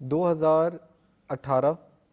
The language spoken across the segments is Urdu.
2018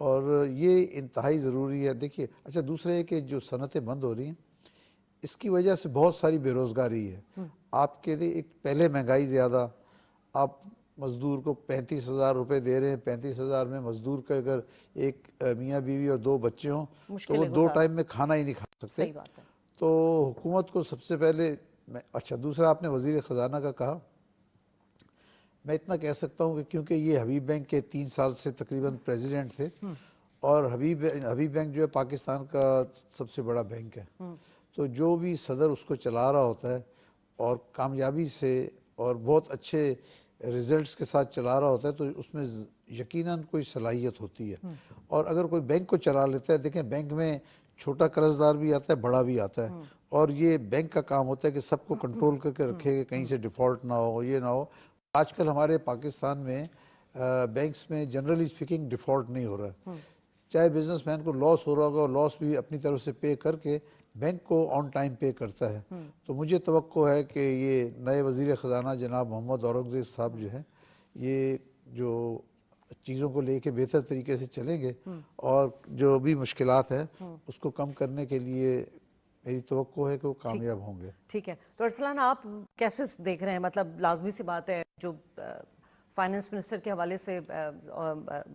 اور یہ انتہائی ضروری ہے. دیکھیے اچھا دوسرا ہے کہ جو صنعتیں بند ہو رہی ہیں اس کی وجہ سے بہت ساری بے روزگاری ہے. آپ کے ایک پہلے مہنگائی زیادہ, آپ مزدور کو 35,000 روپے دے رہے ہیں, 35,000 میں مزدور کا اگر ایک میاں بیوی اور 2 بچے ہوں تو وہ 2 ٹائم میں کھانا ہی نہیں کھا سکتے. صحیح بات ہے. تو حکومت کو سب سے پہلے اچھا دوسرا آپ نے وزیر خزانہ کا کہا, میں اتنا کہہ سکتا ہوں کہ کیونکہ یہ حبیب بینک کے 3 سال سے تقریباً پریزیڈنٹ تھے, اور حبیب بینک جو ہے پاکستان کا سب سے بڑا بینک ہے, تو جو بھی صدر اس کو چلا رہا ہوتا ہے اور کامیابی سے اور بہت اچھے ریزلٹس کے ساتھ چلا رہا ہوتا ہے تو اس میں یقیناً کوئی صلاحیت ہوتی ہے. اور اگر کوئی بینک کو چلا لیتا ہے, دیکھیں بینک میں چھوٹا قرض دار بھی آتا ہے, بڑا بھی آتا ہے, اور یہ بینک کا کام ہوتا ہے کہ سب کو کنٹرول کر کے رکھے, کہ کہیں سے ڈیفالٹ نہ ہو, یہ نہ ہو. آج کل ہمارے پاکستان میں بینکس میں جنرلی اسپیکنگ ڈیفالٹ نہیں ہو رہا ہے. چاہے بزنس مین کو لاس ہو رہا ہوگا, لاس بھی اپنی طرف سے پے کر کے بینک کو آن ٹائم پے کرتا ہے. تو مجھے توقع ہے کہ یہ نئے وزیر خزانہ جناب محمد اورنگزیب صاحب جو ہیں, یہ جو چیزوں کو لے کے بہتر طریقے سے چلیں گے, اور جو بھی مشکلات ہیں اس کو کم کرنے کے لیے میری توقع ہے کہ وہ کامیاب ہوں گے. ٹھیک ہے. تو ارسلان آپ کیسے دیکھ رہے ہیں, مطلب لازمی سی بات ہے جو فائنانس منسٹر کے حوالے سے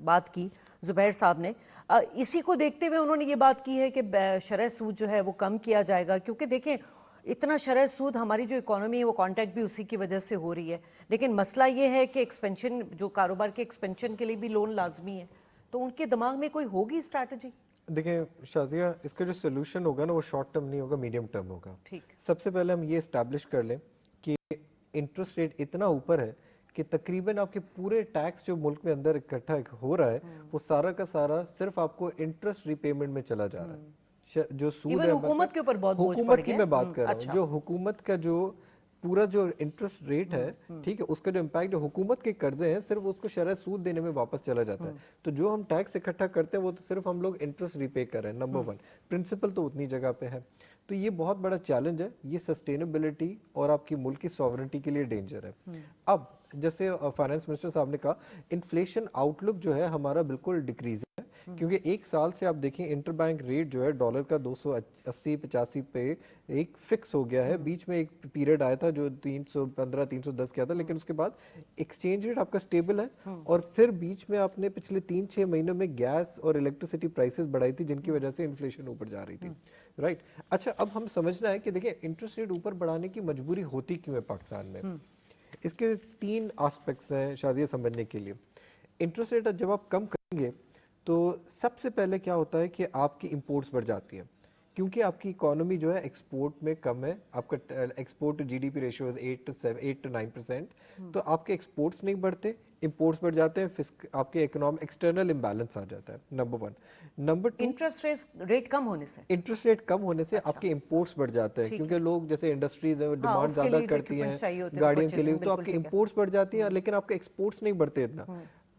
بات کی زبیر صاحب نے, اسی کو دیکھتے ہوئے انہوں نے یہ بات کی ہے کہ شرح سود جو ہے وہ کم کیا جائے گا, کیونکہ دیکھیں اتنا شرح سود ہماری جو اکانومی ہے وہ کانٹیکٹ بھی اسی کی وجہ سے ہو رہی ہے, لیکن مسئلہ یہ ہے کہ ایکسپینشن, جو کاروبار کے ایکسپینشن کے لیے بھی لون لازمی ہے, تو ان کے دماغ میں کوئی ہوگی اسٹریٹجی؟ دیکھیں شازیہ, اس کا جو سولوشن ہوگا نا وہ شارٹ ٹرم نہیں ہوگا, میڈیم ٹرم ہوگا. ٹھیک. سب سے پہلے ہم یہ اسٹیبلش کر لیں کہ انٹرسٹ ریٹ اتنا اوپر ہے کہ تقریباً آپ کے پورے ٹیکس جو ملک میں اندر اکٹھا ہو رہا ہے وہ سارا کا سارا صرف آپ کو انٹرسٹ ری پیمنٹ میں چلا جا رہا ہے. جو سود ہے حکومت کے اوپر بہت بوجھ پڑ حکومت کی گیا. میں بات کر رہا ہوں, جو حکومت کا جو پورا جو انٹرسٹ ریٹ ہے, ٹھیک ہے, اس کا جو امپیکٹ حکومت کے قرضے ہیں صرف اس کو شرح سود دینے میں واپس چلا جاتا ہے. تو جو ہم ٹیکس اکٹھا کرتے ہیں وہ تو صرف ہم لوگ انٹرسٹ ری پے کر رہے ہیں, نمبر 1. پرنسپل تو اتنی جگہ پہ ہے. تو یہ بہت بڑا چیلنج ہے, یہ سسٹینیبلٹی اور آپ کی ملک کی سوورنٹی کے لیے ڈینجر ہے. اب جیسے فائنانس منسٹر صاحب نے کہا, انفلیشن آؤٹ لک جو ہے ہمارا بالکل ڈیکریز ہے, کیونکہ ایک سال سے آپ دیکھیں انٹر بینک ریٹ جو ہے ڈالر کا 280-85 پہ ایک فکس ہو گیا ہے. بیچ میں ایک پیریڈ آیا تھا جو 315-310 کیا تھا, لیکن اس کے بعد ایکسچینج ریٹ آپ کا سٹیبل ہے. اور پھر بیچ میں آپ نے پچھلے 3-6 مہینوں میں گیس اور الیکٹریسٹی پرائسز بڑھائی تھی, جن کی وجہ سے انفلیشن اوپر جا رہی تھی. رائٹ. اچھا اب ہم سمجھنا ہے کہ دیکھیں انٹرسٹ ریٹ اوپر بڑھانے کی مجبوری ہوتی کیوں ہے پاکستان میں. اس کے 3 آسپیکٹس ہیں شازیہ سمجھنے کے لیے. انٹرسٹ ریٹ جب آپ کم کریں گے تو سب سے پہلے کیا ہوتا ہے کہ آپ کی امپورٹس بڑھ جاتی ہیں, کیونکہ آپ کی اکانومی جو ہے ایکسپورٹ میں کم ہے. آپ کا export to G D P ratio 8-9%, تو آپ کے ایکسپورٹس نہیں بڑھتے, امپورٹس بڑھ جاتے ہیں, آپ کے اکنامک ایکسٹرنل امبیلنس آ جاتا ہے. نمبر 1. نمبر 2, انٹرسٹ ریٹ کم ہونے سے, انٹرسٹ ریٹ کم ہونے سے آپ کے امپورٹس بڑھ جاتے ہیں, کیونکہ لوگ جیسے انڈسٹریز ہیں ڈیمانڈ زیادہ کرتی ہیں گاڑیوں کے لیے, تو آپ کے امپورٹس بڑھ جاتی ہیں, لیکن آپ کے ایکسپورٹس نہیں بڑھتے اتنا.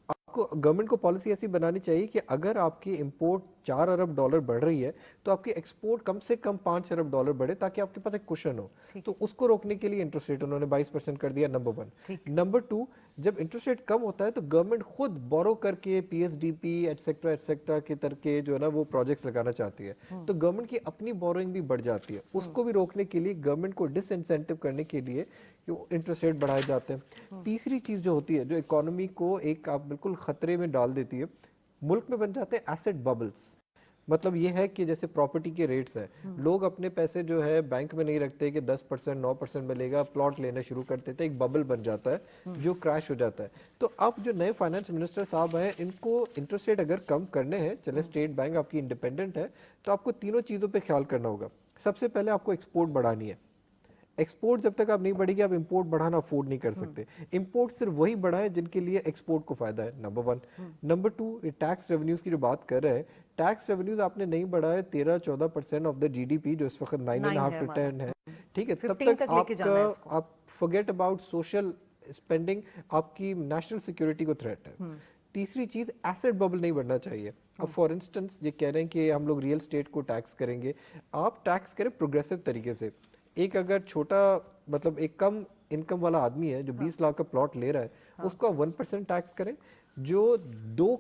آپ کو گورنمنٹ کو پالیسی ایسی بنانی چاہیے کہ اگر آپ کی امپورٹ $4 ارب بڑھ رہی ہے تو آپ کی ایکسپورٹ کم سے کم $5 ارب بڑھے, تاکہ آپ کے پاس ایک کشن ہو. تو اس کو روکنے کے لیے انٹرسٹ ریٹ انہوں نے 22% کر دیا, نمبر 1. نمبر 2, جب انٹرسٹ ریٹ کم ہوتا ہے تو گورنمنٹ خود بورو کر کے PSDP ایٹسیکٹرا کے طرح جو ہے نا وہ پروجیکٹس لگانا چاہتی ہے, تو گورنمنٹ کی اپنی بورونگ بھی بڑھ جاتی ہے. اس کو بھی روکنے کے لیے گورنمنٹ کو ڈس انسینٹیو کرنے کے لیے انٹرسٹ ریٹ بڑھائے جاتے ہیں. تیسری چیز جو ہوتی ہے جو اکانومی کو ایک آپ بالکل خطرے میں ڈال دیتی ہے, ملک میں بن جاتے ہیں ایسٹ ببلز. مطلب یہ ہے کہ جیسے پراپرٹی کے ریٹس ہیں, لوگ اپنے پیسے جو ہے بینک میں نہیں رکھتے کہ 10% 9% ملے گا, پلاٹ لینا شروع کر دیتے, ایک ببل بن جاتا ہے جو کریش ہو جاتا ہے. تو اب جو نئے فائنانس منسٹر صاحب ہیں, ان کو انٹرسٹ ریٹ اگر کم کرنے ہیں, چلے اسٹیٹ بینک آپ کی انڈیپینڈنٹ ہے, تو آپ کو تینوں چیزوں پہ خیال کرنا ہوگا. سب سے پہلے آپ کو ایکسپورٹ بڑھانی ہے. ایکسپورٹ جب تک آپ نہیں بڑھے گی, آپ امپورٹ بڑھانا افورڈ نہیں کر سکتے. امپورٹ صرف وہی بڑھائیں جن کے لیے ایکسپورٹ کو فائدہ ہے, نمبر 1. نمبر 2, ٹیکس ریونیوز کی جو بات کر رہے ہیں, ٹیکس ریونیوز آپ نے نہیں بڑھائے 13-14% آف دا جی ڈی پی, جو اس وقت 9.5-10 ہے, ٹھیک ہے, تب تک آپ forget about social spending, آپ کی نیشنل سیکورٹی کو تھریٹ ہے. تیسری چیز, ایسٹ ببل نہیں بڑھنا چاہیے. اب فار انسٹنس یہ کہہ رہے ہیں کہ ہم لوگ ریئل اسٹیٹ کو ٹیکس کریں گے, آپ ٹیکس کریں پروگریسو طریقے سے. ایک اگر چھوٹا مطلب ایک کم انکم والا آدمی ہے جو 20 لاکھ کا پلاٹ لے رہا ہے, اس کو 1% ٹیکس کریں. جو 2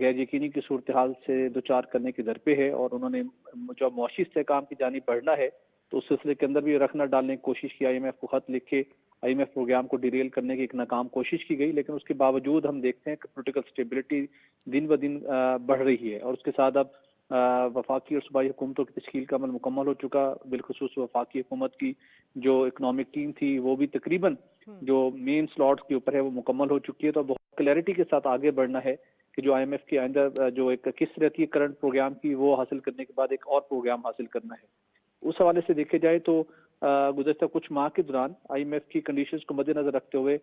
غیر یقینی کی صورتحال سے دوچار کرنے کی در پہ ہے، اور انہوں نے جو معاشی استحکام کی جانب بڑھنا ہے تو اس سلسلے کے اندر بھی رکھنا ڈالنے کی کوشش کی. آئی ایم ایف کو خط لکھ کے آئی ایم ایف پروگرام کو ڈیریل کرنے کی ایک ناکام کوشش کی گئی، لیکن اس کے باوجود ہم دیکھتے ہیں کہ پولیٹیکل اسٹیبلٹی دن بہ دن بڑھ رہی ہے، اور اس کے ساتھ اب وفاقی اور صوبائی حکومتوں کی تشکیل کا عمل مکمل ہو چکا. بالخصوص وفاقی حکومت کی جو اکنامک ٹیم تھی وہ بھی تقریباً جو مین سلاٹس کے اوپر ہے وہ مکمل ہو چکی ہے. تو بہت کلیئرٹی کے ساتھ آگے بڑھنا ہے کہ جو آئی ایم ایف کی آئندہ جو ایک قسط رہتی ہے کرنٹ پروگرام کی، وہ حاصل کرنے کے بعد ایک اور پروگرام حاصل کرنا ہے. اس حوالے سے دیکھے جائے تو گزشتہ کچھ ماہ کے دوران آئی ایم ایف کی کنڈیشنز کو مد نظر رکھتے ہوئے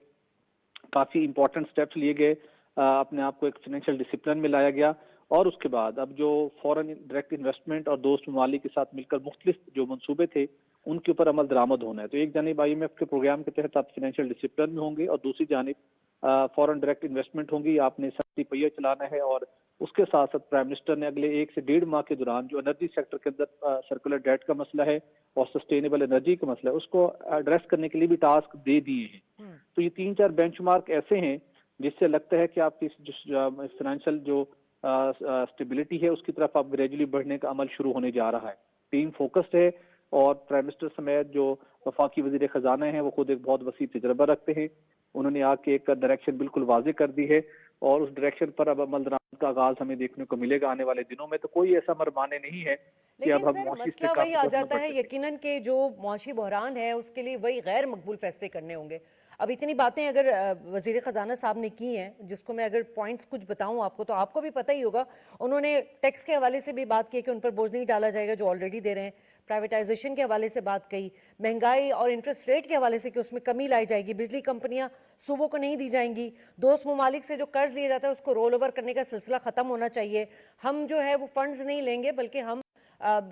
کافی امپورٹنٹ سٹیپس لیے گئے، اپنے آپ کو ایک فائنینشیل ڈسپلن میں لایا گیا، اور اس کے بعد اب جو فورن ڈائریکٹ انویسٹمنٹ اور دوست ممالک کے ساتھ مل کر مختلف جو منصوبے تھے ان کے اوپر عمل درآمد ہونا ہے. تو ایک جانب آئی ایم ایف کے پروگرام کے تحت آپ فائنینشیل ڈسپلن میں ہوں گے، اور دوسری جانب فورن ڈائریکٹ انویسٹمنٹ ہوں گی. آپ نے سستی پہیہ چلانا ہے، اور اس کے ساتھ ساتھ پرائم منسٹر نے اگلے 1 سے 1.5 ماہ کے دوران جو انرجی سیکٹر کے اندر سرکولر ڈیٹ کا مسئلہ ہے اور سسٹینیبل انرجی کا مسئلہ ہے اس کو ایڈریس کرنے کے لیے بھی ٹاسک دے دیے ہیں. تو یہ 3-4 بینچ مارک ایسے ہیں جس سے لگتا ہے کہ آپ کی فائنینشیل جو اسٹیبلٹی ہے اس کی طرف آپ گریجولی بڑھنے کا عمل شروع ہونے جا رہا ہے. ٹیم فوکسڈ ہے، اور پرائم منسٹر سمیت جو وفاقی وزیر خزانہ ہیں وہ خود ایک بہت وسیع تجربہ رکھتے ہیں. انہوں نے آ کے ایک ڈائریکشن بالکل واضح کر دی ہے، اور اس ڈائریکشن پر اب عمل درآمد کا آغاز ہمیں دیکھنے کو ملے گا آنے والے دنوں میں. تو کوئی ایسا مرمانے نہیں ہے کہ اب ہم لیکن سر معاشی مسئلہ وہی آ جاتا ہے یقیناً کہ جو معاشی بحران ہے اس کے لیے وہی غیر مقبول فیصلے کرنے ہوں گے. اب اتنی باتیں اگر وزیر خزانہ صاحب نے کی ہیں، جس کو میں اگر پوائنٹس کچھ بتاؤں آپ کو تو آپ کو بھی پتہ ہی ہوگا، انہوں نے ٹیکس کے حوالے سے بھی بات کی کہ ان پر بوجھ نہیں ڈالا جائے گا جو آلریڈی دے رہے ہیں، پرائیویٹائزیشن کے حوالے سے بات کہی، مہنگائی اور انٹرسٹ ریٹ کے حوالے سے کہ اس میں کمی لائی جائے گی، بجلی کمپنیاں صوبوں کو نہیں دی جائیں گی، دوست ممالک سے جو قرض لیا جاتا ہے اس کو رول اوور کرنے کا سلسلہ ختم ہونا چاہیے، ہم جو ہے وہ فنڈز نہیں لیں گے بلکہ ہم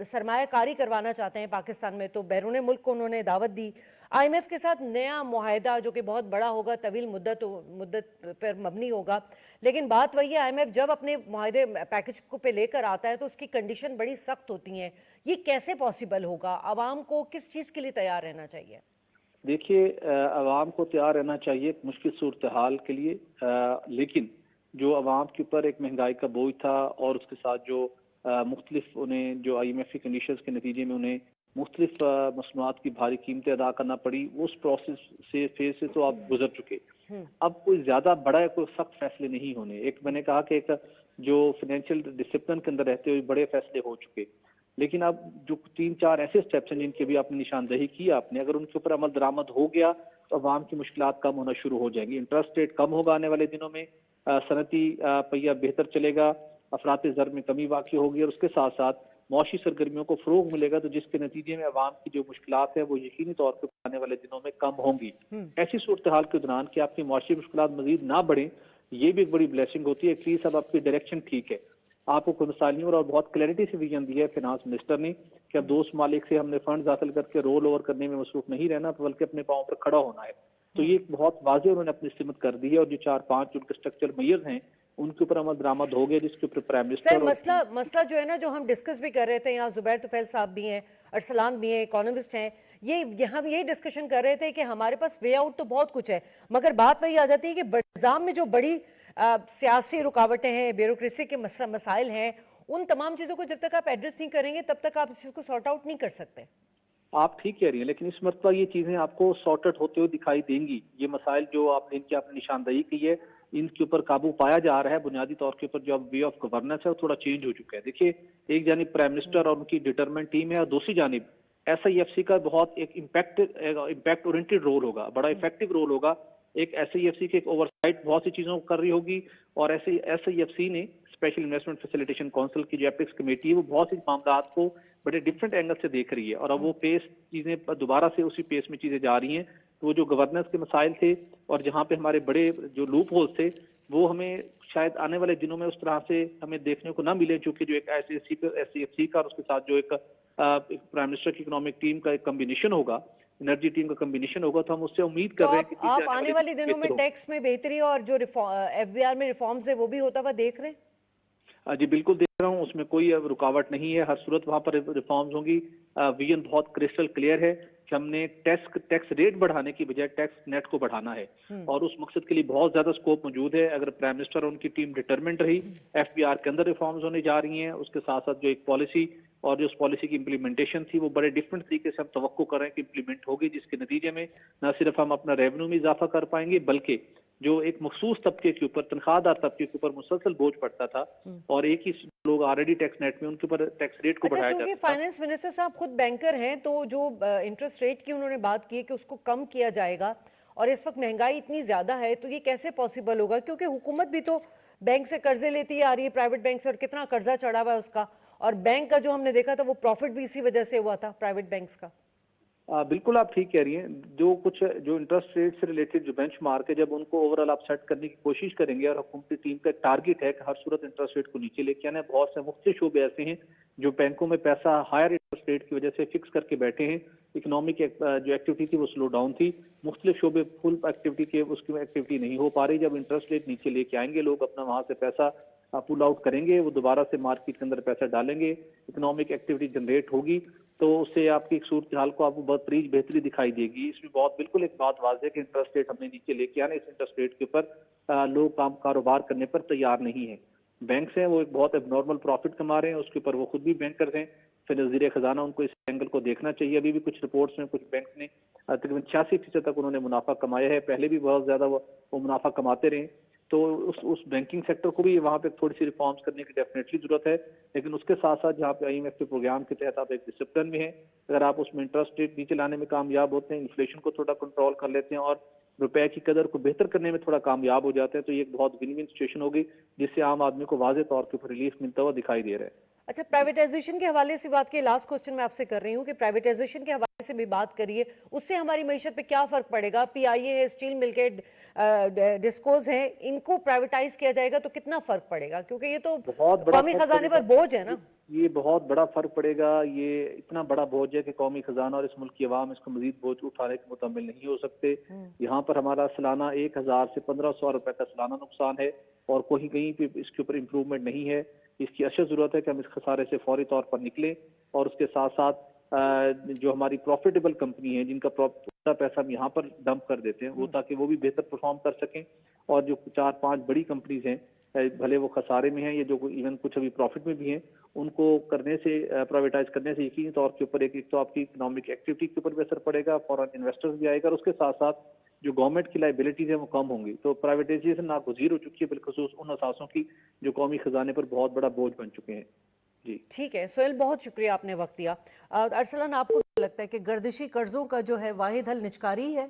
سرمایہ کاری کروانا چاہتے ہیں پاکستان میں. تو بیرون ملک کو انہوں نے دعوت دی. آئی ایم ایف کے ساتھ نیا معاہدہ جو کہ بہت بڑا ہوگا، طویل مدت پر مبنی ہوگا، لیکن بات وہی ہے آئی ایم ایف جب اپنے معاہدے پیکج کو پہ لے کر آتا ہے تو اس کی کنڈیشن بڑی سخت ہوتی ہیں. یہ کیسے پاسبل ہوگا؟ عوام کو کس چیز کے لیے تیار رہنا چاہیے؟ دیکھیے، عوام کو تیار رہنا چاہیے ایک مشکل صورتحال کے لیے، لیکن جو عوام کے اوپر ایک مہنگائی کا بوجھ تھا اور اس کے ساتھ جو مختلف انہیں جو آئی ایم ایف کی کنڈیشنز کے نتیجے میں انہیں مختلف مصنوعات کی بھاری قیمتیں ادا کرنا پڑی، اس پروسیس سے فیز سے تو آپ گزر چکے. اب کوئی زیادہ بڑا کوئی سخت فیصلے نہیں ہونے. ایک میں نے کہا کہ ایک جو فائنینشیل ڈسپلن کے اندر رہتے ہوئے بڑے فیصلے ہو چکے، لیکن اب جو 3-4 ایسے سٹیپس ہیں جن کی بھی آپ نے نشاندہی کی آپ نے، اگر ان کے اوپر عمل درآمد ہو گیا تو عوام کی مشکلات کم ہونا شروع ہو جائیں گی. انٹرسٹ ریٹ کم ہوگا آنے والے دنوں میں، صنعتی پہیہ بہتر چلے گا، افراط زر میں کمی واقع ہوگی، اور اس کے ساتھ ساتھ معاشی سرگرمیوں کو فروغ ملے گا، تو جس کے نتیجے میں عوام کی جو مشکلات ہیں وہ یقینی طور پر آنے والے دنوں میں کم ہوں گی. ایسی صورتحال کے دوران کہ آپ کی معاشی مشکلات مزید نہ بڑھیں، یہ بھی ایک بڑی بلیسنگ ہوتی ہے. ایٹ لیسٹ اب آپ کی ڈائریکشن ٹھیک ہے. آپ کو کنسائلیوں اور بہت کلیئرٹی سے ویژن دی ہے فائنانس منسٹر نے کہ اب دوست ممالک سے ہم نے فنڈز حاصل کر کے رول اوور کرنے میں مصروف نہیں رہنا بلکہ اپنے پاؤں پر کھڑا ہونا ہے. تو یہ بہت واضح انہوں نے اپنی سمت کر دی ہے، اور جو 4-5 ان کے اسٹرکچر میئرز ہیں ان کے اوپر عمل درآمد ہو گیا، جس کے اوپر پرائم منسٹر سر مسئلہ جو ہے نا جو ہم ڈسکس بھی کر رہے تھے، یہاں زبیر طفیل صاحب بھی ہیں، ارسلان بھی ہیں، اکانومسٹ ہیں، یہاں بھی یہی ڈسکشن کر رہے تھے کہ ہمارے پاس وے آؤٹ تو بہت کچھ ہے، مگر بات وہی آ جاتی ہے کہ نظام میں جو بڑی سیاسی رکاوٹیں ہیں، بیوروکریسی کے مسائل ہیں، ان تمام چیزوں کو جب تک آپ ایڈریس نہیں کریں گے تب تک آپ اس چیز کو سارٹ آؤٹ نہیں کر سکتے. آپ ٹھیک کہہ رہی ہیں، لیکن اس مرتبہ یہ چیزیں آپ کو سارٹ آؤٹ ہوتے ہوئے دکھائی دیں گی. یہ مسائل جو آپ نے ان کی آپ نے نشاندہی کی ہے، ان کے اوپر قابو پایا جا رہا ہے. بنیادی طور کے اوپر جو اب وے آف گورننس ہے وہ تھوڑا چینج ہو چکا ہے. دیکھیے، ایک جانب پرائم منسٹر اور ان کی ڈٹرمنٹ ٹیم ہے، اور دوسری جانب ایس آئی ایف سی کا بہت ایک امپیکٹ اورینٹڈ رول ہوگا، بڑا افیکٹو رول ہوگا. ایک ایس آئی ایف سی کے ایک اوور سائٹ بہت سی چیزوں کو کر رہی ہوگی، اور ایسے ایس آئی ایف سی نے اسپیشل انویسٹمنٹ فیسیلیٹیشن کونسل کی جو ایپکس کمیٹی ہے وہ بہت سی معاملات کو بڑے ڈفرینٹ اینگل سے دیکھ رہی ہے، اور اب وہ پیس چیزیں دوبارہ سے اسی پیس میں چیزیں جا رہی ہیں. تو وہ جو گورننس کے مسائل تھے اور جہاں پہ ہمارے بڑے جو لوپ ہولز تھے وہ ہمیں شاید آنے والے دنوں میں اس طرح سے ہمیں دیکھنے کو نہ ملے، چونکہ جو ایک ایس سی ایف سی کا اور اس کے ساتھ جو ایک پرائم منسٹر کی اکنامک ٹیم کا ایک کمبینیشن ہوگا، انرجی ٹیم کا کمبینیشن ہوگا، تو ہم اس سے امید کر رہے ہیں کہ آپ آنے والے دنوں میں ٹیکس میں بہتری اور جو ایف بی آر میں ریفارمز ہے وہ بھی ہوتا ہوا دیکھ رہے ہیں؟ جی بالکل دیکھ رہا ہوں، اس میں کوئی رکاوٹ نہیں ہے. ہر صورت وہاں پر ریفارمز ہوں گی. ویژن بہت کرسٹل کلیئر ہے کہ ہم نے ٹیکس ریٹ بڑھانے کی بجائے ٹیکس نیٹ کو بڑھانا ہے، اور اس مقصد کے لیے بہت زیادہ سکوپ موجود ہے. اگر پرائم منسٹر اور ان کی ٹیم ڈٹرمنٹ رہی، ایف بی آر کے اندر ریفارمز ہونے جا رہی ہیں، اس کے ساتھ ساتھ جو ایک پالیسی اور جو اس پالیسی کی امپلیمنٹیشن تھی وہ بڑے ڈفرینٹ طریقے سے ہم توقع کر رہے ہیں کہ امپلیمنٹ ہوگی، جس کے نتیجے میں نہ صرف ہم اپنا ریونیو میں اضافہ کر پائیں گے، بلکہ جو ایک مخصوص طبقے کے اوپر، تنخواہ دار طبقے کے اوپر مسلسل بوجھ پڑتا تھا، اور ایک ہی لوگ آلریڈی ٹیکس نیٹ میں ان کے اوپر ٹیکس ریٹ کو اچھا، بڑھایا چونکہ جاتا تھا. فائنانس منسٹر صاحب خود بینکر ہیں تو جو انٹرسٹ ریٹ کی انہوں نے بات کی ہے کہ اس کو کم کیا جائے گا، اور اس وقت مہنگائی اتنی زیادہ ہے تو یہ کیسے پاسبل ہوگا؟ کیونکہ حکومت بھی تو بینک سے قرضے لیتی آ رہی ہے، پرائیویٹ بینک سے، اور کتنا قرضہ چڑھا ہوا ہے اس کا، اور بینک کا جو ہم نے دیکھا تھا وہ پروفٹ بھی اسی وجہ سے ہوا تھا پرائیویٹ بینکس کا. بالکل آپ ٹھیک کہہ رہی ہیں. جو انٹرسٹ ریٹ سے ریلیٹڈ جو بینچ مارک ہے، جب ان کو اوور آل آپ سیٹ کرنے کی کوشش کریں گے، اور حکومتی ٹیم کا ایک ٹارگیٹ ہے کہ ہر صورت انٹرسٹ ریٹ کو نیچے لے کے آنا ہے. بہت سے مختلف شعبے ایسے ہیں جو بینکوں میں پیسہ ہائر انٹرسٹ ریٹ کی وجہ سے فکس کر کے بیٹھے ہیں. اکنامک جو ایکٹیویٹی تھی وہ سلو ڈاؤن تھی، مختلف شعبے فل ایکٹیویٹی کے اس کی ایکٹیویٹی نہیں ہو پا رہی. جب انٹرسٹ ریٹ نیچے لے کے آئیں گے، لوگ اپنا وہاں سے پیسہ پل آؤٹ کریں گے، وہ دوبارہ سے مارکیٹ کے اندر پیسہ ڈالیں گے، اکنامک ایکٹیویٹی جنریٹ ہوگی، تو اس سے آپ کی صورتحال کو آپ کو بہت بہتری دکھائی دے گی. اس میں بہت بالکل ایک بات واضح ہے کہ انٹرسٹ ریٹ ہم نے نیچے لے کے آنا. اس انٹرسٹ ریٹ کے اوپر لوگ کاروبار کرنے پر تیار نہیں ہیں. بینکس ہیں وہ ایک بہت اب نارمل پروفٹ کما رہے ہیں، اس کے اوپر وہ خود بھی بینکرز ہیں. پھر وزیر خزانہ ان کو اس اینگل کو دیکھنا چاہیے. ابھی بھی کچھ رپورٹس میں کچھ بینک نے تقریباً 86% تک انہوں نے منافع کمایا ہے. پہلے بھی بہت زیادہ وہ منافع کماتے رہے، تو اس بینکنگ سیکٹر کو بھی وہاں پہ تھوڑی سی ریفارمز کرنے کی ڈیفینیٹلی ضرورت ہے. لیکن اس کے ساتھ ساتھ جہاں پہ آئی ایم ایف کے پروگرام کے تحت آپ ایک ڈسپلن میں ہیں، اگر آپ اس میں انٹرسٹ ریٹ نیچے لانے میں کامیاب ہوتے ہیں، انفلیشن کو تھوڑا کنٹرول کر لیتے ہیں، اور روپے کی قدر کو بہتر کرنے میں تھوڑا کامیاب ہو جاتے ہیں، تو یہ ایک بہت ون ون سچویشن ہوگی جس سے عام آدمی کو واضح طور کے اوپر ریلیف ملتا ہوا دکھائی دے رہا ہے. اچھا، پرائیویٹائزیشن کے حوالے سے بات کی، لاسٹ کوسچن میں آپ سے کر رہی ہوں کہ پرائیویٹائزیشن کے حوالے سے بھی بات کریے، اس سے ہماری معیشت پہ کیا فرق پڑے گا؟ پی آئی اے ہے، اسٹیل مل کے ڈسکوز ہیں، ان کو پرائیویٹائز کیا جائے گا تو کتنا فرق پڑے گا؟ کیونکہ یہ تو بہت بڑا قومی خزانے پر بوجھ ہے نا. یہ بہت بڑا فرق پڑے گا. یہ اتنا بڑا بوجھ ہے کہ قومی خزانہ اور اس ملک کی عوام اس کو مزید بوجھ اٹھانے کے متحمل نہیں ہو سکتے. یہاں پر ہمارا سالانہ 1000 سے 1500 روپے کا سالانہ نقصان ہے، اور کہیں پہ اس کے اوپر امپروومنٹ نہیں ہے. اس کی اشد ضرورت ہے کہ ہم اس خسارے سے فوری طور پر نکلیں، اور اس کے ساتھ ساتھ جو ہماری پروفیٹیبل کمپنی ہیں، جن کا پورا پیسہ ہم یہاں پر ڈمپ کر دیتے ہیں، وہ تاکہ وہ بھی بہتر پرفارم کر سکیں. اور جو 4-5 بڑی کمپنیز ہیں، بھلے وہ خسارے میں ہیں یا جو ایون کچھ ابھی پروفٹ میں بھی ہیں، ان کو کرنے سے، پرائیویٹائز کرنے سے یقینی طور کے اوپر ایک تو آپ کی اکنامک ایکٹیویٹی کے اوپر بھی اثر پڑے گا، فورن انویسٹرز بھی آئے گا، اور اس کے ساتھ ساتھ جو گورنمنٹ کی لائبلٹیز ہیں وہ کم ہوں گی. تو پرائیویٹائزیشن ناگزیر ہو چکی ہے، بالخصوص ان اثاثوں کی جو قومی خزانے پر بہت بڑا بوجھ بن چکے ہیں. جی ٹھیک ہے سہیل، بہت شکریہ آپ نے وقت دیا. ارسلان، آپ کو کیا لگتا ہے کہ گردشی قرضوں کا جو ہے واحد حل نجکاری ہے؟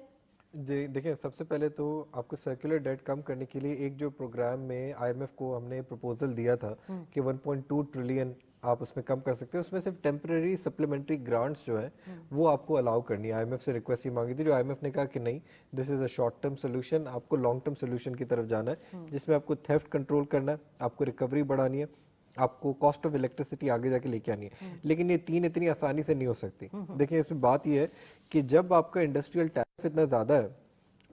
جی دیکھیں، سب سے پہلے تو آپ کو سرکولر ڈیٹ کم کرنے کے لیے ایک جو پروگرام میں آئی ایم ایف کو ہم نے پروپوزل دیا تھا کہ 1.2 ٹریلین آپ اس میں کم کر سکتے ہیں، اس میں صرف ٹیمپریری سپلیمنٹری گرانٹس جو ہیں وہ آپ کو الاؤ کرنی ہے. آئی ایم ایف سے ریکویسٹ یہ مانگی تھی، جو آئی ایم ایف نے کہا کہ نہیں، دس از اے شارٹ ٹرم سولوشن، آپ کو لانگ ٹرم سولوشن کی طرف جانا ہے، جس میں آپ کو تھیفٹ کنٹرول کرنا ہے، آپ کو ریکوری بڑھانی ہے، آپ کو کاسٹ آف الیکٹریسٹی آگے جا کے لے کے آنی ہے. لیکن یہ تین اتنی آسانی سے نہیں ہو سکتی. دیکھیں، اس میں بات یہ ہے کہ جب آپ کا انڈسٹریل ٹیرف اتنا زیادہ ہے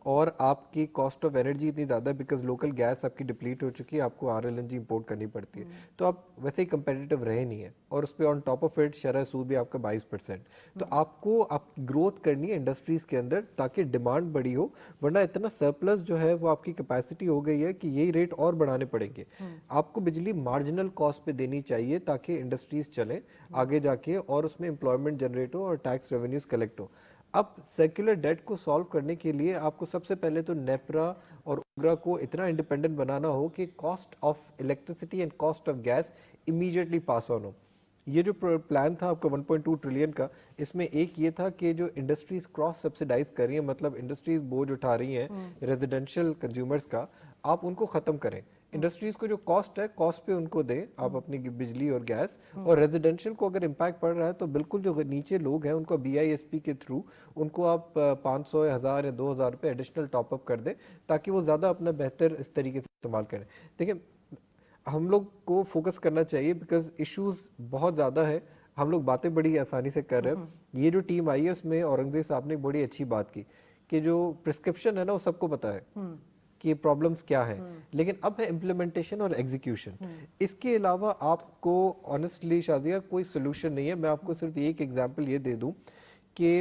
اور آپ کی کاسٹ آف انرجی اتنی زیادہ ہے، بیکاز لوکل گیس آپ کی ڈپلیٹ ہو چکی ہے، آپ کو RLNG امپورٹ کرنی پڑتی ہے، تو آپ ویسے ہی کمپیٹیٹیو رہے نہیں ہیں، اور اس پہ آن ٹاپ آف اٹ شرح سود بھی آپ کا 22%. تو آپ کو گروتھ کرنی ہے انڈسٹریز کے اندر تاکہ ڈیمانڈ بڑی ہو، ورنہ اتنا سرپلس جو ہے وہ آپ کی کیپیسٹی ہو گئی ہے کہ یہی ریٹ اور بڑھانے پڑیں گے. آپ کو بجلی مارجنل کاسٹ پہ دینی چاہیے تاکہ انڈسٹریز چلیں آگے جا کے، اور اس میں امپلائمنٹ جنریٹ ہو اور ٹیکس ریونیوز کلیکٹ ہو. اب سیکولر ڈیٹ کو سالو کرنے کے لیے آپ کو سب سے پہلے تو نیپرا اور اوگرا کو اتنا انڈیپینڈنٹ بنانا ہو کہ cost of electricity and cost of gas immediately pass on ہو. یہ جو پلان تھا آپ کا 1.2 ٹریلین کا، اس میں ایک یہ تھا کہ جو انڈسٹریز کراس سبسیڈائز کر رہی ہیں، مطلب انڈسٹریز بوجھ اٹھا رہی ہیں ریزیڈینشیل کنزیومرز کا، آپ ان کو ختم کریں. انڈسٹریز کو جو کاسٹ ہے، کاسٹ پہ ان کو دیں آپ اپنی بجلی اور گیس، اور ریزیڈینشیل کو اگر امپیکٹ پڑ رہا ہے تو بالکل جو نیچے لوگ ہیں ان کو BISP کے تھرو ان کو آپ 500 یا 1000 یا 2000 روپے ایڈیشنل ٹاپ اپ کر دیں تاکہ وہ زیادہ اپنا بہتر اس طریقے سے استعمال کریں. دیکھیں، ہم لوگ کو فوکس کرنا چاہیے بیکاز ایشوز بہت زیادہ ہیں، ہم لوگ باتیں بڑی آسانی سے کر رہے ہیں. یہ جو ٹیم آئی ہے اس میں اورنگزیب صاحب نے بڑی اچھی بات کی کہ جو پرسکرپشن ہے نا وہ سب کو پتا ہے کہ پرابلمز کیا ہیں، لیکن اب ہے امپلیمنٹیشن اور ایگزیکیوشن. اس کے علاوہ آپ کو آنیسٹلی شازیہ کوئی سولوشن نہیں ہے. میں آپ کو صرف ایک ایگزامپل یہ دے دوں کہ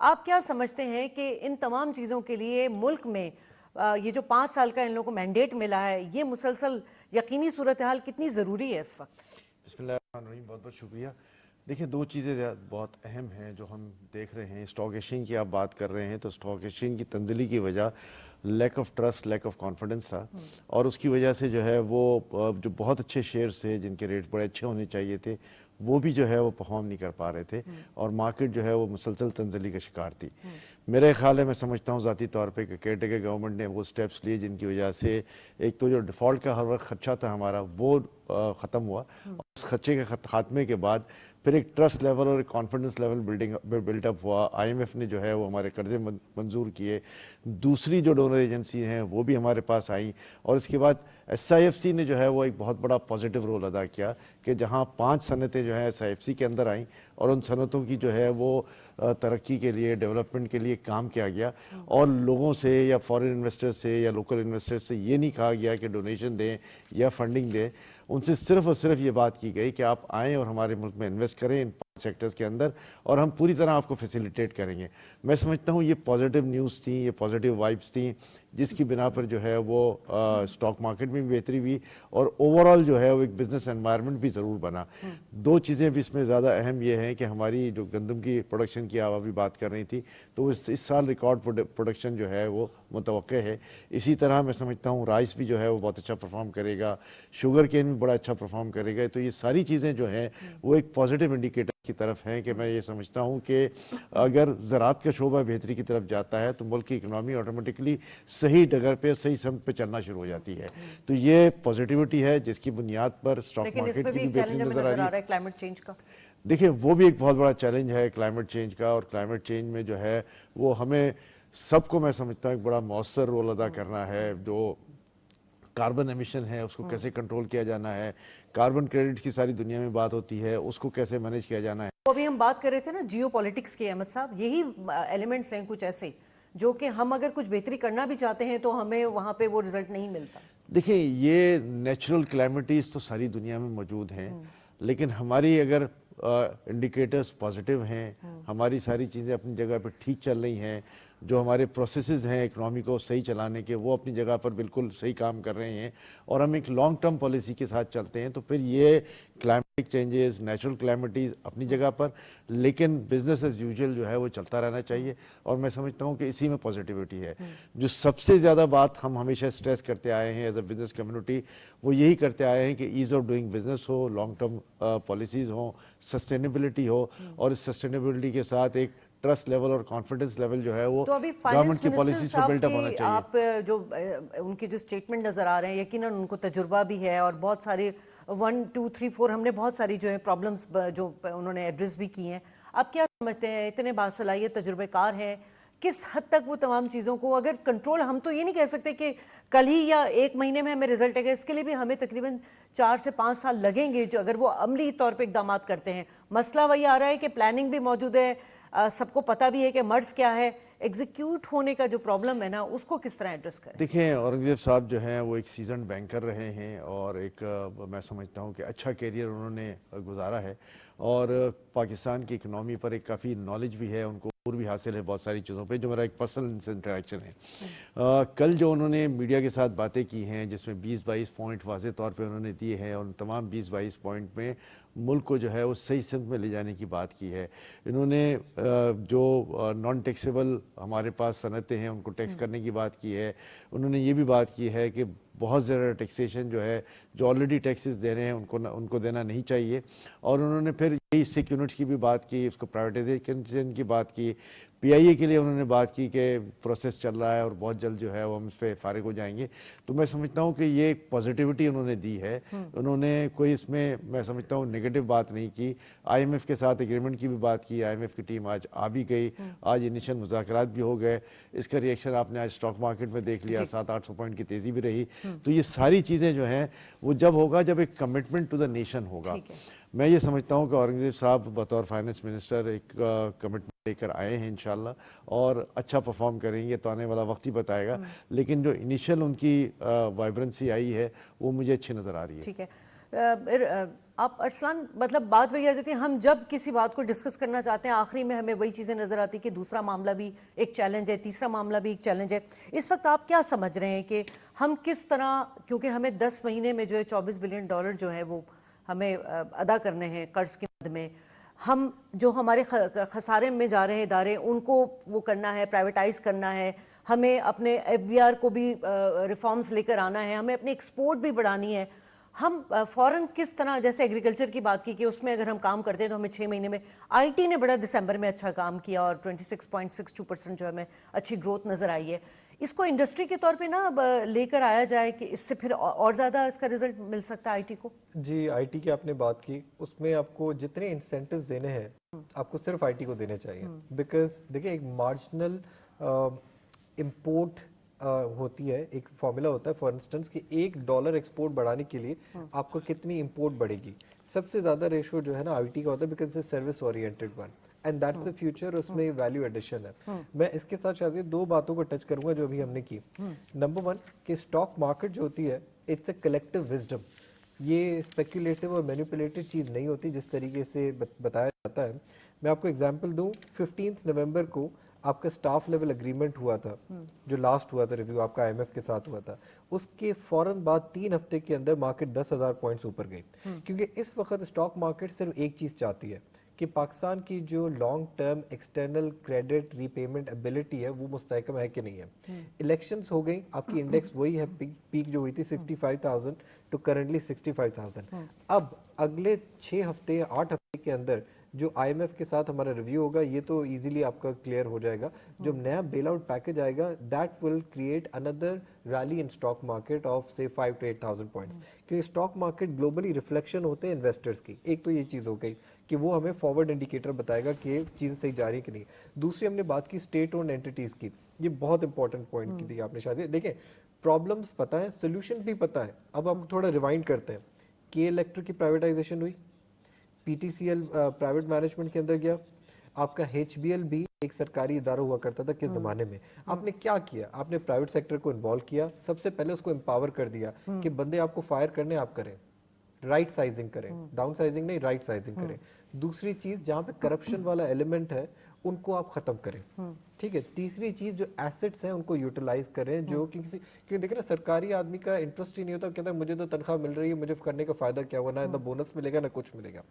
آپ کیا سمجھتے ہیں کہ ان تمام چیزوں کے لیے ملک میں یہ جو 5 سال کا ان لوگوں کو مینڈیٹ ملا ہے، یہ مسلسل یقینی صورتحال کتنی ضروری ہے اس وقت؟ بسم اللہ الرحمن الرحیم، بہت بہت شکریہ۔ دیکھیں، دو چیزیں بہت اہم ہیں جو ہم دیکھ رہے ہیں۔ اسٹاک ایکسچینج کی آپ بات کر رہے ہیں تو اسٹاک ایکسچینج کی تندلی کی وجہ lack of trust, lack of confidence تھا، اور اس کی وجہ سے جو ہے وہ جو بہت اچھے شیئرز تھے جن کے ریٹ بڑے اچھے ہونے چاہیے تھے وہ بھی جو ہے وہ پرفارم نہیں کر پا رہے تھے، اور مارکیٹ جو ہے وہ مسلسل تنزلی کا شکار تھی۔ میرے خیال ہے، میں سمجھتا ہوں ذاتی طور پہ کہ کیئر ٹیکر گورنمنٹ نے وہ سٹیپس لیے جن کی وجہ سے ایک تو جو ڈیفالٹ کا ہر وقت خدشہ تھا ہمارا وہ ختم ہوا، اور اس خدشے کے خاتمے کے بعد پھر ایک ٹرسٹ لیول اور ایک کانفیڈنس لیول بلڈ اپ ہوا۔ آئی ایم ایف نے جو ہے وہ ہمارے قرضے منظور کیے، دوسری جو ڈونر ایجنسی ہیں وہ بھی ہمارے پاس آئیں، اور اس کے بعد ایس آئی ایف سی نے جو ہے وہ ایک بہت بڑا پازیٹیو رول ادا کیا کہ جہاں 5 صنعتیں جو ہیں ایس آئی ایف سی کے اندر آئیں، اور ان صنعتوں کی جو ہے وہ ترقی کے لیے، ڈیولپمنٹ کے لیے کام کیا گیا، اور لوگوں سے یا فارن انویسٹر سے یا لوکل انویسٹر سے یہ نہیں کہا گیا کہ ڈونیشن دیں یا فنڈنگ دیں، ان سے صرف اور صرف یہ بات کی گئی کہ آپ آئیں اور ہمارے ملک میں انویسٹ کریں ان 5 سیکٹرز کے اندر، اور ہم پوری طرح آپ کو فیسیلیٹیٹ کریں گے۔ میں سمجھتا ہوں یہ پازیٹیو نیوز تھیں، یہ پازیٹیو وائبس تھیں، جس کی بنا پر جو ہے وہ اسٹاک مارکیٹ میں بھی بہتری ہوئی، اور اوور آل جو ہے وہ ایک بزنس انوائرمنٹ بھی ضرور بنا۔ دو چیزیں بھی اس میں زیادہ اہم یہ ہیں کہ ہماری جو گندم کی پروڈکشن کی آپ ابھی بات کر رہی تھی، تو اس سال ریکارڈ پروڈکشن جو ہے وہ متوقع ہے۔ اسی طرح میں سمجھتا ہوں رائس بھی جو ہے وہ بہت اچھا پرفارم کرے گا، شوگر کین بھی بڑا اچھا پرفارم کرے گا۔ تو یہ ساری چیزیں جو ہیں وہ ایک پازیٹیو انڈیکیٹر کی طرف ہیں کہ میں یہ سمجھتا ہوں کہ اگر زراعت کا شعبہ بہتری کی طرف جاتا ہے تو ملک کی اکنامی آٹومیٹکلی صحیح ڈگر پہ، صحیح سمت پہ چلنا شروع ہو جاتی ہے۔ تو یہ پازیٹیوٹی ہے جس کی بنیاد پر اسٹاک لیکن اس مارکیٹ میں کی بھی بھی ایک بہتری چیلنج نظر نظر آ آ رہا رہی ہے کلائمیٹ چینج کا۔ دیکھیں، وہ بھی ایک بہت بڑا چیلنج ہے کلائمیٹ چینج کا، اور کلائمیٹ چینج میں جو ہے وہ ہمیں سب کو، میں سمجھتا ہوں، ایک بڑا مؤثر رول ادا کرنا ہے۔ جو کاربن ایمیشن ہے اس کو کیسے کنٹرول کیا جانا ہے، کاربن کریڈٹس کی ساری دنیا میں بات ہوتی ہے، اس کو کیسے مینیج کیا جانا ہے۔ وہ ابھی ہم بات کر رہے تھے نا جیو پالیٹکس کے، احمد صاحب، یہی ایلیمنٹس ہیں کچھ ایسے جو کہ ہم اگر کچھ بہتری کرنا بھی چاہتے ہیں تو ہمیں وہاں پہ وہ رزلٹ نہیں ملتا۔ دیکھیں، یہ نیچرل کلیمٹیز تو ساری دنیا میں موجود ہیں، لیکن ہماری اگر انڈیکیٹرز پازیٹیو ہیں، ہماری ساری چیزیں اپنی جگہ پہ ٹھیک چل رہی ہیں، جو ہمارے پروسیسز ہیں اکنامی کو صحیح چلانے کے وہ اپنی جگہ پر بالکل صحیح کام کر رہے ہیں، اور ہم ایک لانگ ٹرم پالیسی کے ساتھ چلتے ہیں، تو پھر یہ کلائمیٹک چینجز، نیچرل کلیمٹیز اپنی جگہ پر، لیکن بزنس ایز یوزول جو ہے وہ چلتا رہنا چاہیے، اور میں سمجھتا ہوں کہ اسی میں پازیٹیوٹی ہے۔ جو سب سے زیادہ بات ہم ہمیشہ اسٹریس کرتے آئے ہیں ایز اے بزنس کمیونٹی، وہ یہی کرتے آئے ہیں کہ as of doing business who, long term policies ہوں، سسٹینیبلٹی ہو، اور اس سسٹینیبلٹی کے ساتھ ایک ٹرسٹ لیول اور کانفیڈنس لیول جو ہے وہ تو ابھی گورنمنٹ کی فائنانس پالیسیز پہ بلٹ اپ ہونا منسٹر چاہیے۔ آپ جو ان کے جو سٹیٹمنٹ نظر آ رہے ہیں، یقیناً ان کو تجربہ بھی ہے، اور بہت سارے 1 2 3 4 ہم نے بہت ساری جو ہے پرابلمس جو انہوں نے ایڈریس بھی کی ہیں۔ آپ کیا سمجھتے ہیں، اتنے باصلاحیت تجربہ کار ہیں، کس حد تک وہ تمام چیزوں کو اگر کنٹرول، ہم تو یہ نہیں کہہ سکتے کہ کل ہی یا 1 مہینے میں ہمیں رزلٹ آئے گا، اس کے لیے بھی ہمیں تقریباً 4 سے 5 سال لگیں گے، جو اگر وہ عملی طور پہ اقدامات کرتے ہیں۔ مسئلہ وہی آ رہا ہے کہ پلاننگ بھی موجود ہے، سب کو پتہ بھی ہے کہ مرض کیا ہے، ایگزیکیوٹ ہونے کا جو پرابلم ہے نا، اس کو کس طرح ایڈریس کریں؟ دیکھیں، اورنگزیب صاحب جو ہیں وہ ایک سیزنڈ بینکر رہے ہیں، اور ایک میں سمجھتا ہوں کہ اچھا کیریئر انہوں نے گزارا ہے، اور پاکستان کی اکنامی پر ایک کافی نالج بھی ہے ان کو، اور بھی حاصل ہے بہت ساری چیزوں پہ، جو میرا ایک پرسنل انٹریکشن ہے۔ کل جو انہوں نے میڈیا کے ساتھ باتیں کی ہیں، جس میں 20-22 پوائنٹ واضح طور پہ انہوں نے دیے ہیں، اور ان تمام 20-22 پوائنٹ میں ملک کو جو ہے وہ صحیح سمت میں لے جانے کی بات کی ہے۔ انہوں نے جو نان ٹیکسیبل ہمارے پاس صنعتیں ہیں ان کو ٹیکس کرنے کی بات کی ہے۔ انہوں نے یہ بھی بات کی ہے کہ بہت زیادہ ٹیکسیشن جو ہے، جو آلریڈی ٹیکسز دے رہے ہیں ان کو دینا نہیں چاہیے، اور انہوں نے پھر یہی سیک یونٹس کی بھی بات کی، اس کو پرائیویٹائزیشن کی بات کی۔ پی آئی اے کے لیے انہوں نے بات کی کہ پروسیس چل رہا ہے اور بہت جلد جو ہے وہ ہم اس پہ فارغ ہو جائیں گے۔ تو میں سمجھتا ہوں کہ یہ ایک پازیٹیوٹی انہوں نے دی ہے، انہوں نے کوئی اس میں سمجھتا ہوں نیگیٹو بات نہیں کی۔ آئی ایم ایف کے ساتھ ایگریمنٹ کی بھی بات کی، آئی ایم ایف کی ٹیم آج آ بھی گئی، آج انیشل مذاکرات بھی ہو گئے، اس کا ریئیکشن آپ نے آج اسٹاک مارکیٹ میں دیکھ لیا، 700-800 پوائنٹ کی تیزی بھی رہی۔ تو یہ ساری چیزیں جو ہیں وہ جب ہوگا جب ایک کمٹمنٹ ٹو دا نیشن ہوگا۔ میں یہ سمجھتا ہوں کہ اورنگزیب صاحب بطور فائنانس منسٹر ایک کمٹمنٹ لے کر آئے ہیں انشاءاللہ، اور اچھا پرفارم کریں گے، تو آنے والا وقت ہی بتائے گا، لیکن جو انیشل ان کی وائبرنسی آئی ہے وہ مجھے اچھی نظر آ رہی ہے۔ ٹھیک ہے، آپ ارسلان مطلب بات وہی آ جاتی ہے، ہم جب کسی بات کو ڈسکس کرنا چاہتے ہیں آخری میں ہمیں وہی چیزیں نظر آتی کہ دوسرا معاملہ بھی ایک چیلنج ہے، تیسرا معاملہ بھی ایک چیلنج ہے. اس وقت آپ کیا سمجھ رہے ہیں کہ ہم کس طرح، کیونکہ ہمیں 10 مہینے میں جو ہے $24 بلین جو ہے وہ ہمیں ادا کرنے ہیں قرض کی مد میں، ہم جو ہمارے خسارے میں جا رہے ہیں ادارے ان کو وہ کرنا ہے، پرائیویٹائز کرنا ہے، ہمیں اپنے FBR کو بھی ریفارمز لے کر آنا ہے، ہمیں اپنی ایکسپورٹ بھی بڑھانی ہے. ہم فوراً کس طرح، جیسے ایگریکلچر کی بات کی کہ اس میں اگر ہم کام کرتے ہیں تو ہمیں 6 مہینے میں، IT نے بڑا دسمبر میں اچھا کام کیا اور 26.62% جو ہمیں اچھی گروتھ نظر آئی ہے. اس کو انڈسٹری کے طور پہ نا لے کر آیا جائے کہ اس سے پھر اور زیادہ اس کا رزلٹ مل سکتا ہے IT کو. جی IT کی آپ نے بات کی، اس میں آپ کو جتنے انسینٹیوز دینے ہیں آپ کو صرف IT کو دینے چاہیے. بیکاز دیکھیں ایک مارجنل امپورٹ ہوتی ہے، ایک فارمولا ہوتا ہے فار انسٹنس کہ $1 ایکسپورٹ بڑھانے کے لیے آپ کو کتنی امپورٹ بڑھے گی. سب سے زیادہ ریشو جو ہے نا IT کا ہوتا ہے، because it's service oriented one and that's the future. اس میں ویلیو ایڈیشن ہے. میں اس کے ساتھ شاید 2 باتوں کو ٹچ کروں گا جو ابھی ہم نے کی. نمبر 1 کہ اسٹاک مارکیٹ جو ہوتی ہے اٹس اے کلیکٹیو وزڈم. یہ اسپیکولیٹو اور مینیپولیٹو چیز نہیں ہوتی جس طریقے سے بتایا جاتا ہے. میں آپ کو ایگزامپل دوں، 15 نومبر کو آپ کا اسٹاف لیول اگریمنٹ ہوا تھا، جو لاسٹ ہوا تھا ریویو آپ کا IMF کے ساتھ ہوا تھا. اس کے فوراً بعد 3 ہفتے کے اندر مارکیٹ 10,000 پوائنٹس اوپر گئی. کیونکہ اس وقت اسٹاک مارکیٹ صرف ایک چیز چاہتی ہے کہ پاکستان کی جو لانگ ٹرم ایکسٹرنل کریڈٹ ری پیمنٹ ایبلٹی ہے وہ مستحکم ہے کہ نہیں ہے. الیکشنز ہو گئی، آپ کی انڈیکس وہی ہے، پیک جو ہوئی تھی 65,000 ٹو کرنٹلی 65,000. اب اگلے 6 ہفتے یا 8 ہفتے کے اندر جو IMF کے ساتھ ہمارا ریویو ہوگا یہ تو ایزیلی آپ کا کلیئر ہو جائے گا. جو نیا بیل آؤٹ پیکج آئے گا دیٹ ول کریٹ اندر rally in stock market of سے 5,000 to 8,000 پوائنٹس. کیونکہ اسٹاک مارکیٹ گلوبلی ریفلیکشن ہوتے ہیں انویسٹرز کی. ایک تو یہ چیز ہو گئی کہ وہ ہمیں فارورڈ انڈیکیٹر بتائے گا کہ چیزیں صحیح جا رہی کہ نہیں. دوسری ہم نے بات کی اسٹیٹ اونڈ اینٹیز کی. یہ بہت امپورٹنٹ پوائنٹ کی تھی آپ نے شاید. دیکھیں پرابلمس پتہ ہے، سولوشن بھی پتہ ہے. اب آپ تھوڑا ریوائنڈ کرتے ہیں. KL الیکٹرک کی پرائیویٹائزیشن ہوئی، PTCL پرائیویٹ مینجمنٹ کے اندر گیا. آپ کا HBL بھی ایک سرکاری ادارہ ہوا کرتا تھا کس زمانے میں. آپ نے کیا کیا؟ آپ نے پرائیویٹ سیکٹر کو انوالو کیا. سب سے پہلے اس کو امپاور کر دیا کہ بندے آپ کو فائر کرنے آپ کریں، رائٹ سائزنگ کریں، ڈاؤن سائزنگ نہیں، رائٹ سائزنگ کریں. دوسری چیز جہاں پہ کرپشن والا ایلیمنٹ ہے ان کو آپ ختم کریں. ٹھیک ہے. تیسری چیز جو ایسٹس ہیں ان کو یوٹیلائز کریں. جو کیونکہ دیکھیں نا سرکاری آدمی کا انٹرسٹ ہی نہیں ہوتا، کہتا ہے مجھے تو تنخواہ مل رہی ہے، مجھے کرنے کا فائدہ کیا ہوا، نہ بونس ملے گا نہ کچھ ملے گا.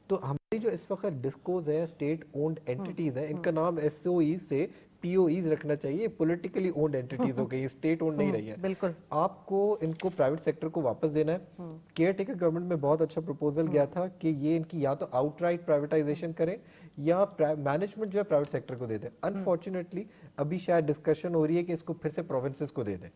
تو ہماری جو اس وقت ڈسکوز ہیں اسٹیٹ اونڈ اینٹیز ہیں، ان کا نام SOEs سے POEs رکھنا چاہیے. پولیٹیکلی اونڈ اینٹیز ہو گئی، اسٹیٹ اونڈ نہیں رہی ہے. بالکل آپ کو ان کو پرائیویٹ سیکٹر کو واپس دینا ہے. کیئر ٹیکر گورنمنٹ میں بہت اچھا پروپوزل گیا تھا کہ یہ ان کی یا تو آؤٹ رائٹ پرائیویٹائزیشن کریں یا مینجمنٹ جو ہے پرائیویٹ سیکٹر کو دے دیں. انفارچونیٹلی ابھی شاید ڈسکشن ہو رہی ہے کہ اس کو پھر سے پروونسز کو دے دیں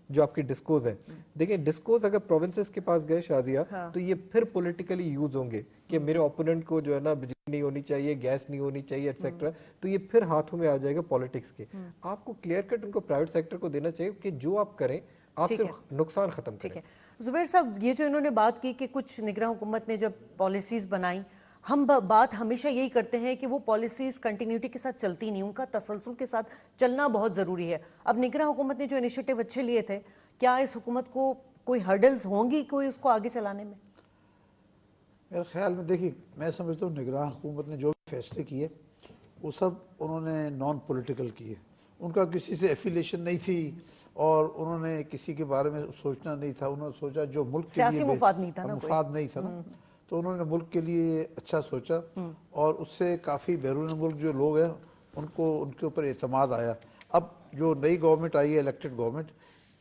جو آپ کی ڈسکوز ہیں. دیکھیں ڈسکوز اگر پروونسز کے پاس گئے شازیہ تو یہ پھر پولیٹیکلی یوز ہوں گے کہ میرے اوپوننٹ کو جو ہے نا بجلی نہیں ہونی چاہیے، گیس نہیں ہونی چاہیے ایٹسیکٹرا. تو یہ پھر ہاتھوں میں آ جائے گا پالیٹکس کے. آپ کو کلیئر کٹ ان کو پرائیویٹ سیکٹر کو دینا چاہیے کہ جو آپ کریں آپ صرف نقصان ختم کریں. زبیر صاحب یہ جو انہوں نے بات کی کہ کچھ نگراں حکومت نے جب پالیسیز بنائیں، ہم بات ہمیشہ یہی کرتے ہیں کہ وہ پالیسیز کنٹینیوٹی کے ساتھ چلتی نہیں، ان کا تسلسل کے ساتھ چلنا بہت ضروری ہے. اب نگراں حکومت نے جو انیشیٹو اچھے لیے تھے، کیا اس حکومت کو کوئی ہرڈلز ہوں گی کوئی اس کو آگے چلانے میں؟ میرے خیال میں دیکھیے میں سمجھتا ہوں نگراں حکومت نے جو فیصلے کیے وہ سب انہوں نے نان پولیٹیکل کیے. ان کا کسی سے ایفیلیشن نہیں تھی اور انہوں نے کسی کے بارے میں سوچنا نہیں تھا. انہوں نے سوچا جو ملک کے لیے سیاسی مفاد نہیں تھا نا، مفاد نہیں تھا نا، تو انہوں نے ملک کے لیے اچھا سوچا اور اس سے کافی بیرون ملک جو لوگ ہیں ان کے اوپر اعتماد آیا. اب جو نئی گورنمنٹ آئی ہے، الیکٹڈ گورنمنٹ،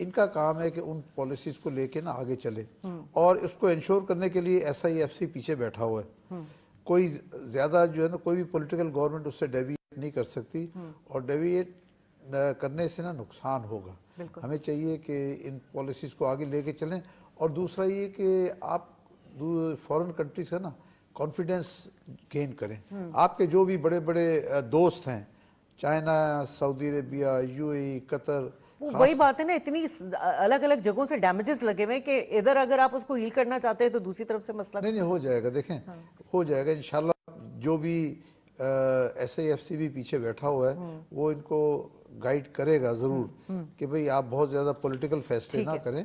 ان کا کام ہے کہ ان پالیسیز کو لے کے نا آگے چلے اور اس کو انشور کرنے کے لیے SIFC پیچھے بیٹھا ہوا ہے. کوئی زیادہ جو ہے نا کوئی بھی پولیٹیکل گورنمنٹ اس سے ڈیویٹ نہیں کر سکتی اور ڈیویٹ کرنے سے نا نقصان ہوگا. ہمیں چاہیے کہ ان پالیسیز کو آگے لے کے چلیں. اور دوسرا یہ کہ آپ فورن کنٹریز کا نا کانفیڈنس گین کریں. آپ کے جو بھی بڑے بڑے دوست ہیں، چائنا، سعودی عربیہ، UAE، قطر، وہی بات ہے نا، اتنی الگ الگ جگہوں سے ڈیمیجز لگے ہوئے کہ ادھر اگر آپ اس کو ہیل کرنا چاہتے ہیں تو دوسری طرف سے مسئلہ نہیں ہو جائے گا. دیکھیں ہو جائے گا انشاءاللہ. جو بھی SIFC بھی پیچھے بیٹھا ہوا ہے وہ ان کو گائیڈ کرے گا ضرور کہ بھئی آپ بہت زیادہ پولیٹیکل فیصلے نہ کریں.